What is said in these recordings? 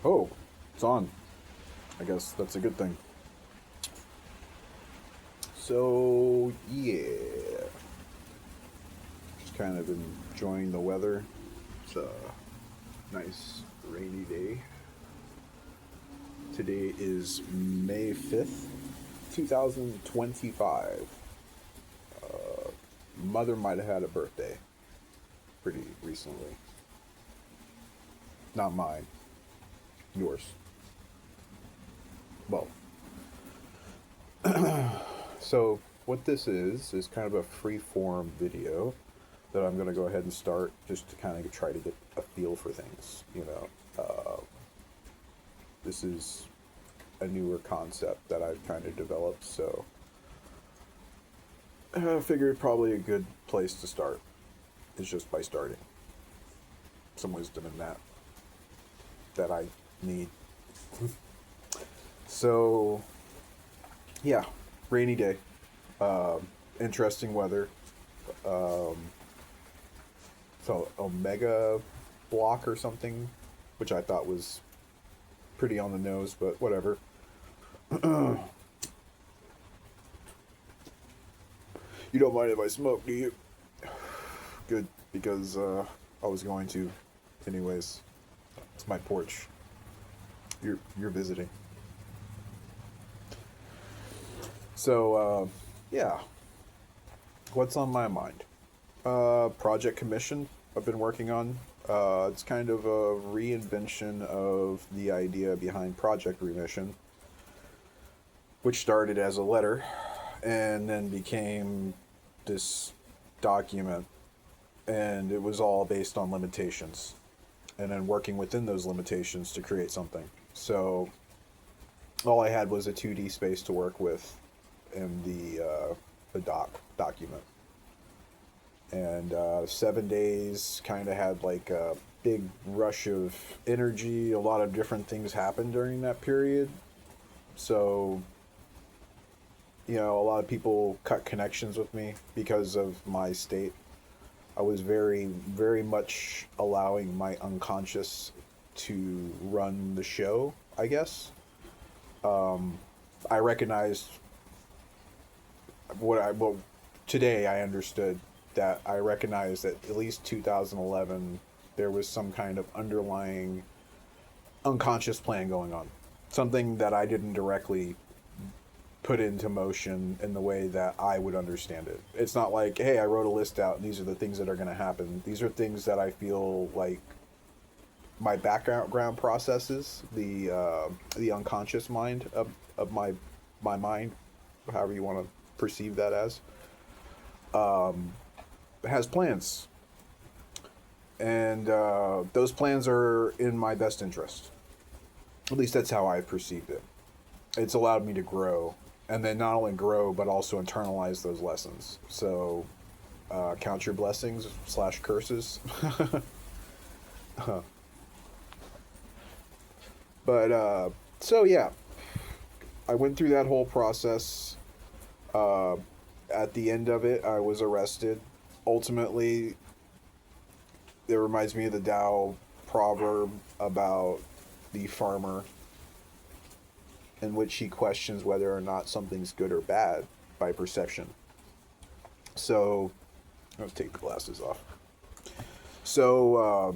Oh, it's on. I guess that's a good thing. So, yeah. Just kind of enjoying the weather. It's a nice rainy day. Today is May 5th, 2025. Mother might have had a birthday pretty recently. Not mine, yours. Well, so what this is kind of a free form video that I'm going to go ahead and start just to kind of try to get a feel for things. This is a newer concept that I've kind of developed, so I figured probably a good place to start is just by starting. Some wisdom in that I need. So, yeah, rainy day, interesting weather. Um, so Omega block or something, which I thought was pretty on the nose, but whatever. You don't mind if I smoke, do you? Good, because I was going to, anyways. It's my porch. You're visiting. So yeah, what's on my mind? Project Commission I've been working on. It's kind of a reinvention of the idea behind Project Remission, which started as a letter and then became this document, and it was all based on limitations and then working within those limitations to create something. So all I had was a 2D space to work with in the document. And 7 days kind of had like a big rush of energy. A lot of different things happened during that period. So, a lot of people cut connections with me because of my state. I was very, very much allowing my unconscious to run the show, I guess. I recognized well, today I understood that I recognized that at least 2011 there was some kind of underlying unconscious plan going on. Something that I didn't directly put into motion in the way that I would understand it. It's not like, hey, I wrote a list out and these are the things that are going to happen. These are things that I feel like my background processes, the unconscious mind of my mind, however you want to perceive that as, has plans, and those plans are in my best interest. At least that's how I perceived it. It's allowed me to grow, and then not only grow but also internalize those lessons. So, count your blessings / curses. But so yeah, I went through that whole process. Uh, at the end of it, I was arrested. Ultimately, it reminds me of the Tao proverb about the farmer, in which he questions whether or not something's good or bad by perception. So, I'll take the glasses off. So,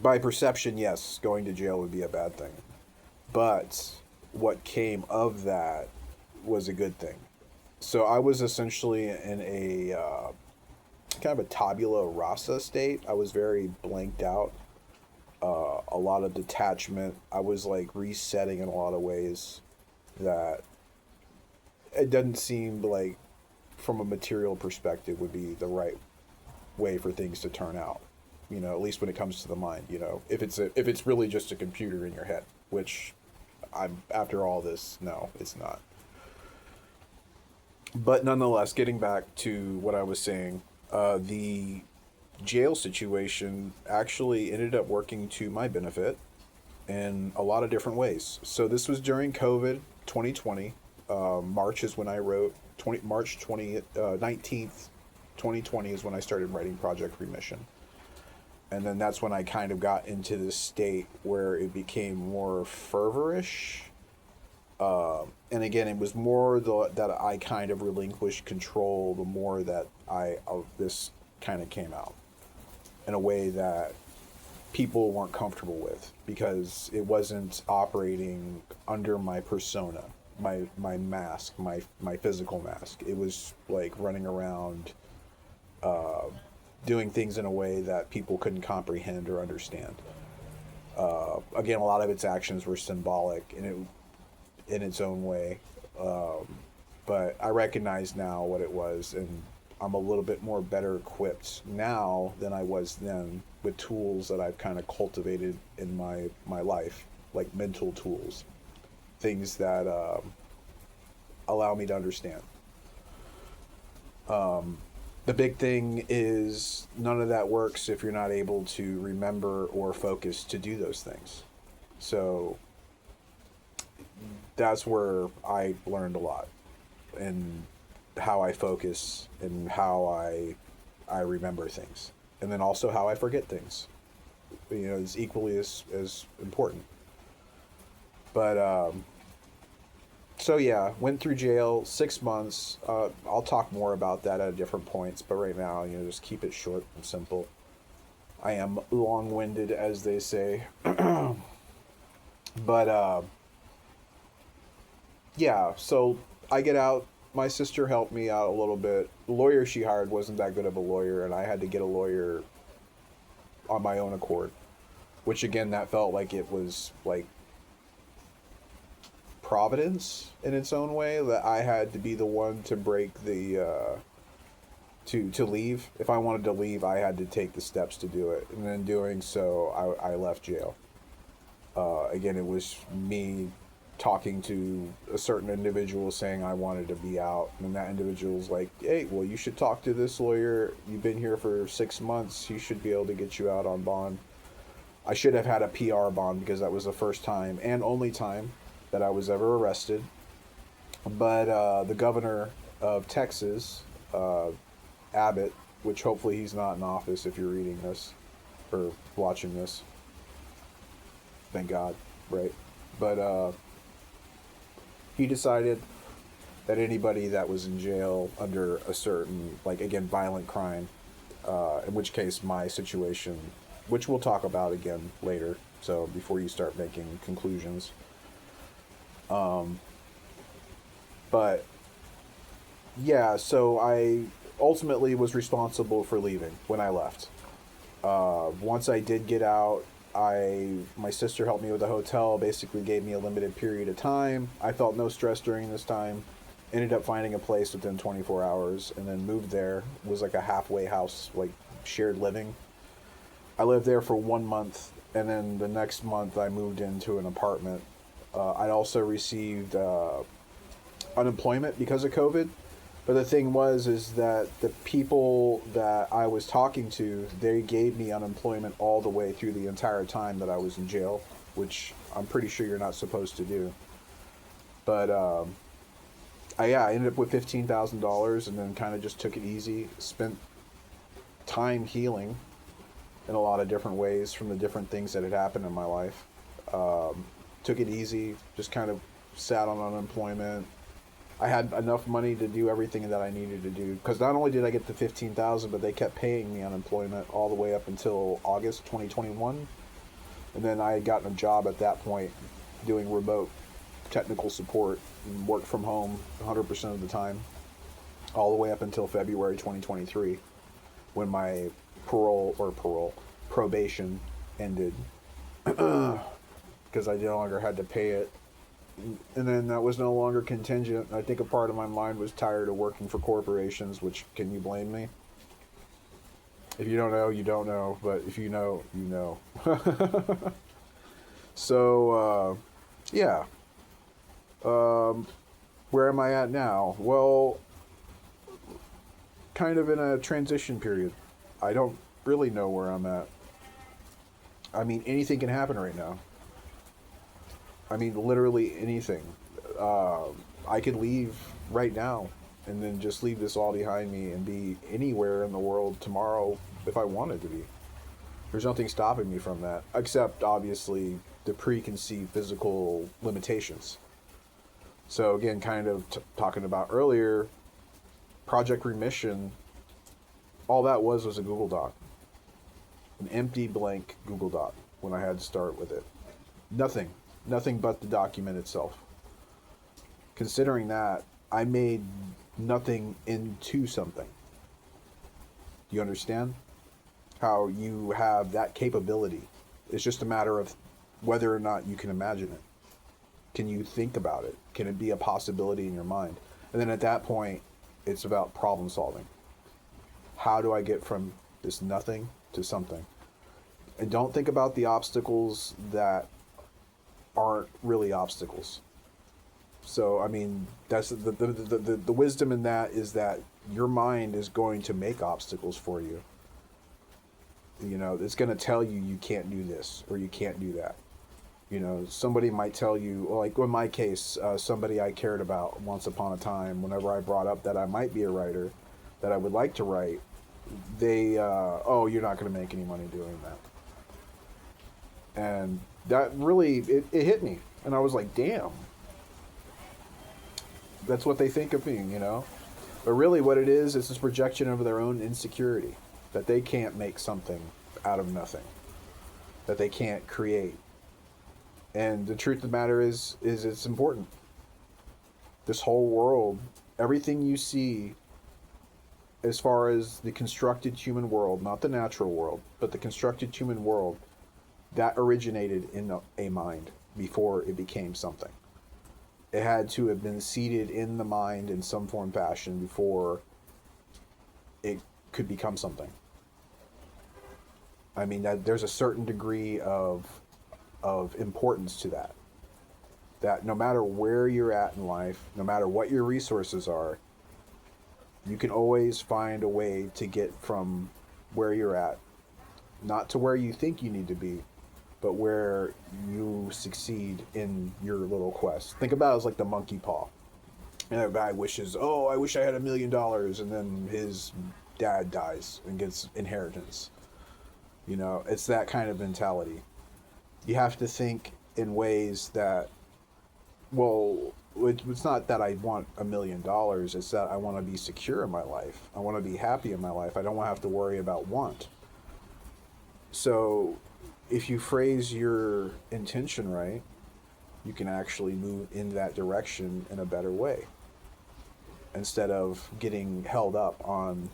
by perception, yes, going to jail would be a bad thing. But what came of that was a good thing. So I was essentially in a kind of a tabula rasa state. I was very blanked out, a lot of detachment. I was like resetting in a lot of ways that it doesn't seem like, from a material perspective, would be the right way for things to turn out. At least when it comes to the mind. If it's really just a computer in your head, which I'm after all this, no, it's not. But nonetheless, getting back to what I was saying, the jail situation actually ended up working to my benefit in a lot of different ways. So this was during COVID 2020. March is when I wrote, March 20th, 19th, 2020 is when I started writing Project Remission. And then that's when I kind of got into this state where it became more fervorish. And again, it was more that I kind of relinquished control, the more that this kind of came out in a way that people weren't comfortable with, because it wasn't operating under my persona, my mask, my physical mask. It was like running around, doing things in a way that people couldn't comprehend or understand. Again, a lot of its actions were symbolic in its own way, but I recognize now what it was, and I'm a little bit more better equipped now than I was then, with tools that I've kind of cultivated in my life, like mental tools, things that allow me to understand. The big thing is none of that works if you're not able to remember or focus to do those things. So that's where I learned a lot, and how I focus and how I remember things, and then also how I forget things. Is equally as important. But so yeah, went through jail 6 months. I'll talk more about that at different points, but right now, just keep it short and simple. I am long-winded, as they say. But yeah, so I get out. My sister helped me out a little bit. The lawyer she hired wasn't that good of a lawyer, and I had to get a lawyer on my own accord, which again, that felt like it was like providence in its own way, that I had to be the one to break the to leave. If I wanted to leave, I had to take the steps to do it, and in doing so, I left jail. Again, it was me talking to a certain individual saying I wanted to be out, and that individual's like, hey, well, you should talk to this lawyer. You've been here for 6 months. He should be able to get you out on bond. I should have had a PR bond, because that was the first time and only time that I was ever arrested. But the governor of Texas, Abbott, which hopefully he's not in office if you're reading this or watching this. Thank God, right? But he decided that anybody that was in jail under a certain, like, again, violent crime, in which case my situation, which we'll talk about again later, so before you start making conclusions. But yeah, so I ultimately was responsible for leaving when I left. Once I did get out, my sister helped me with the hotel, basically gave me a limited period of time. I felt no stress during this time. Ended up finding a place within 24 hours, and then moved there. It was like a halfway house, like shared living. I lived there for 1 month, and then the next month I moved into an apartment. I also received unemployment because of COVID. But the thing is that the people that I was talking to, they gave me unemployment all the way through the entire time that I was in jail, which I'm pretty sure you're not supposed to do. But I ended up with $15,000, and then kind of just took it easy. Spent time healing in a lot of different ways from the different things that had happened in my life. Took it easy, just kind of sat on unemployment. I had enough money to do everything that I needed to do, because not only did I get the $15,000, but they kept paying me unemployment all the way up until August 2021, and then I had gotten a job at that point doing remote technical support and worked from home 100% of the time, all the way up until February 2023, when my probation ended, because I no longer had to pay it. And then that was no longer contingent. I think a part of my mind was tired of working for corporations, which, can you blame me? If you don't know, you don't know. But if you know, you know. So, yeah. Where am I at now? Well, kind of in a transition period. I don't really know where I'm at. I mean, anything can happen right now. I mean, literally anything. I could leave right now and then just leave this all behind me and be anywhere in the world tomorrow if I wanted to be. There's nothing stopping me from that, except obviously the preconceived physical limitations. So again, kind of talking about earlier, Project Remission, all that was a Google Doc, an empty blank Google Doc when I had to start with it. Nothing but the document itself. Considering that, I made nothing into something. Do you understand how you have that capability? It's just a matter of whether or not you can imagine it. Can you think about it? Can it be a possibility in your mind? And then at that point, it's about problem solving. How do I get from this nothing to something? And don't think about the obstacles that aren't really obstacles. So, I mean, that's the wisdom in that is that your mind is going to make obstacles for you. You know, it's going to tell you you can't do this or you can't do that. You know, somebody might tell you, like in my case, somebody I cared about once upon a time, whenever I brought up that I might be a writer, that I would like to write, they, oh, you're not going to make any money doing that. And that really, it hit me. And I was like, damn. That's what they think of me, you know? But really what it is this projection of their own insecurity. That they can't make something out of nothing. That they can't create. And the truth of the matter is it's important. This whole world, everything you see as far as the constructed human world, not the natural world, but the constructed human world, that originated in a mind before it became something. It had to have been seated in the mind in some form fashion before it could become something. I mean, that there's a certain degree of importance to that. That no matter where you're at in life, no matter what your resources are, you can always find a way to get from where you're at, not to where you think you need to be, but where you succeed in your little quest. Think about it as like the monkey paw. And a guy wishes, oh, I wish I had $1 million, and then his dad dies and gets inheritance. You know, it's that kind of mentality. You have to think in ways that, well, it's not that I want $1 million, it's that I want to be secure in my life. I want to be happy in my life. I don't want to have to worry about want. So if you phrase your intention right, you can actually move in that direction in a better way instead of getting held up on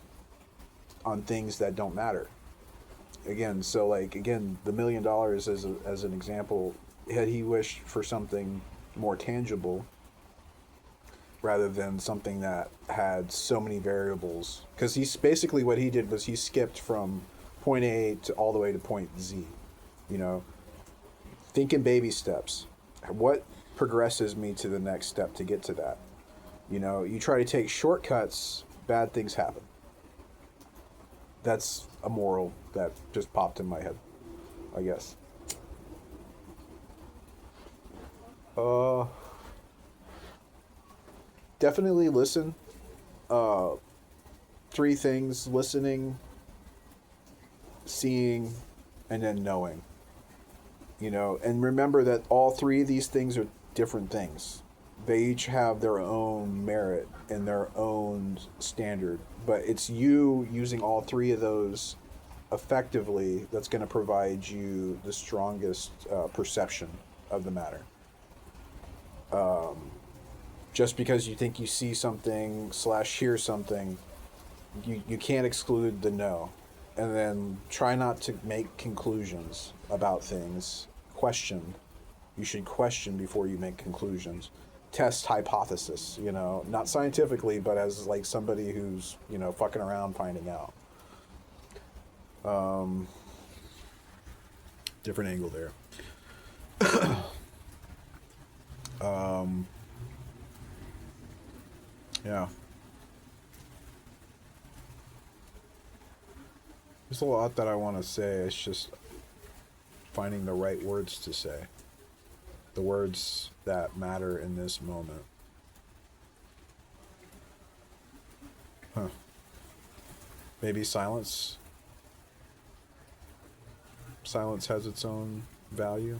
things that don't matter. Again, so like the $1 million as an example, had he wished for something more tangible rather than something that had so many variables, because he's basically what he did was he skipped from point A to all the way to point Z. You know, think in baby steps. What progresses me to the next step to get to that? You know, you try to take shortcuts, bad things happen. That's a moral that just popped in my head, I guess. Uh, Definitely listen. Uh, Three things: listening, seeing, and then knowing. You know, and remember that all three of these things are different things. They each have their own merit and their own standard, but it's you using all three of those effectively that's going to provide you the strongest perception of the matter. Just because you think you see something / hear something, you can't exclude the no. And then try not to make conclusions about things. Question. You should question before you make conclusions. Test hypothesis, you know, not scientifically, but as like somebody who's, you know, fucking around finding out. Different angle there. Yeah. There's a lot that I want to say. It's just finding the right words to say. The words that matter in this moment. Huh. Maybe silence. silence has its own value,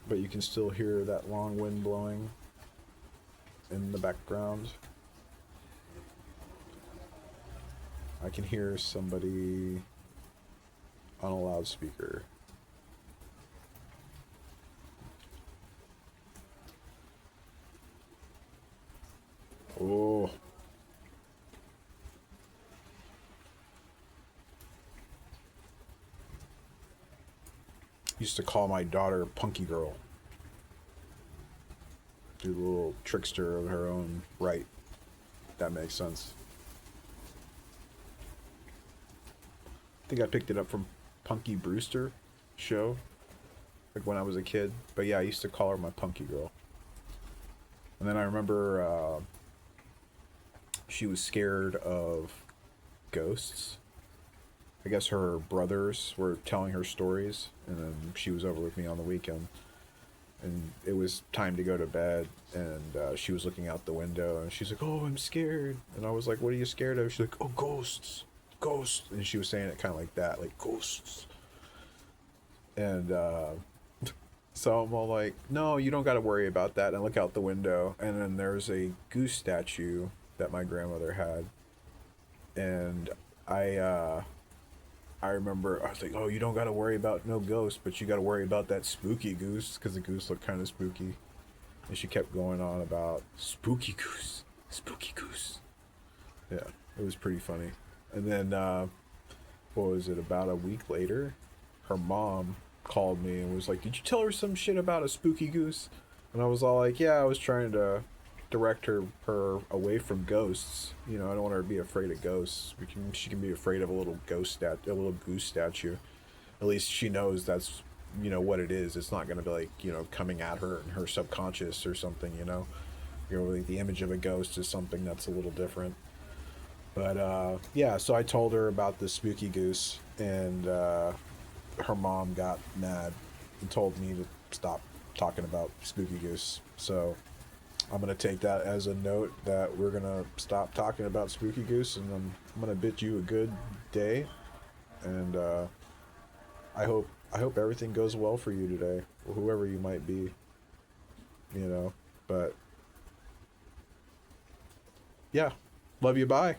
but you can still hear that long wind blowing in the background. I can hear somebody on a loudspeaker. Oh. Used to call my daughter Punky Girl. Do the little trickster of her own right. That makes sense. I think I picked it up from Punky Brewster show, like when I was a kid. But yeah, I used to call her my Punky Girl. And then I remember she was scared of ghosts. I guess her brothers were telling her stories, and then she was over with me on the weekend. And it was time to go to bed, and she was looking out the window, and she's like, "Oh, I'm scared." And I was like, "What are you scared of?" She's like, "Oh, ghosts, ghosts." And she was saying it kind of like that, like ghosts. And so I'm all like, "No, you don't got to worry about that." And I look out the window, and then there's a goose statue that my grandmother had, and I remember I was like, "Oh, you don't got to worry about no ghost, but you got to worry about that spooky goose," because the goose looked kind of spooky. And she kept going on about spooky goose, spooky goose. Yeah, it was pretty funny. And then, what was it? About a week later, her mom called me and was like, "Did you tell her some shit about a spooky goose?" And I was all like, "Yeah, I was trying to direct her away from ghosts. You know, I don't want her to be afraid of ghosts. She can be afraid of a little a little goose statue. At least she knows that's, you know, what it is. It's not going to be like, you know, coming at her in her subconscious or something, you know. You know, like the image of a ghost is something that's a little different." But yeah, so I told her about the spooky goose, and her mom got mad and told me to stop talking about spooky goose. So I'm gonna take that as a note that we're gonna stop talking about spooky goose, and I'm gonna bid you a good day, and I hope everything goes well for you today, or whoever you might be, you know. But yeah, love you. Bye.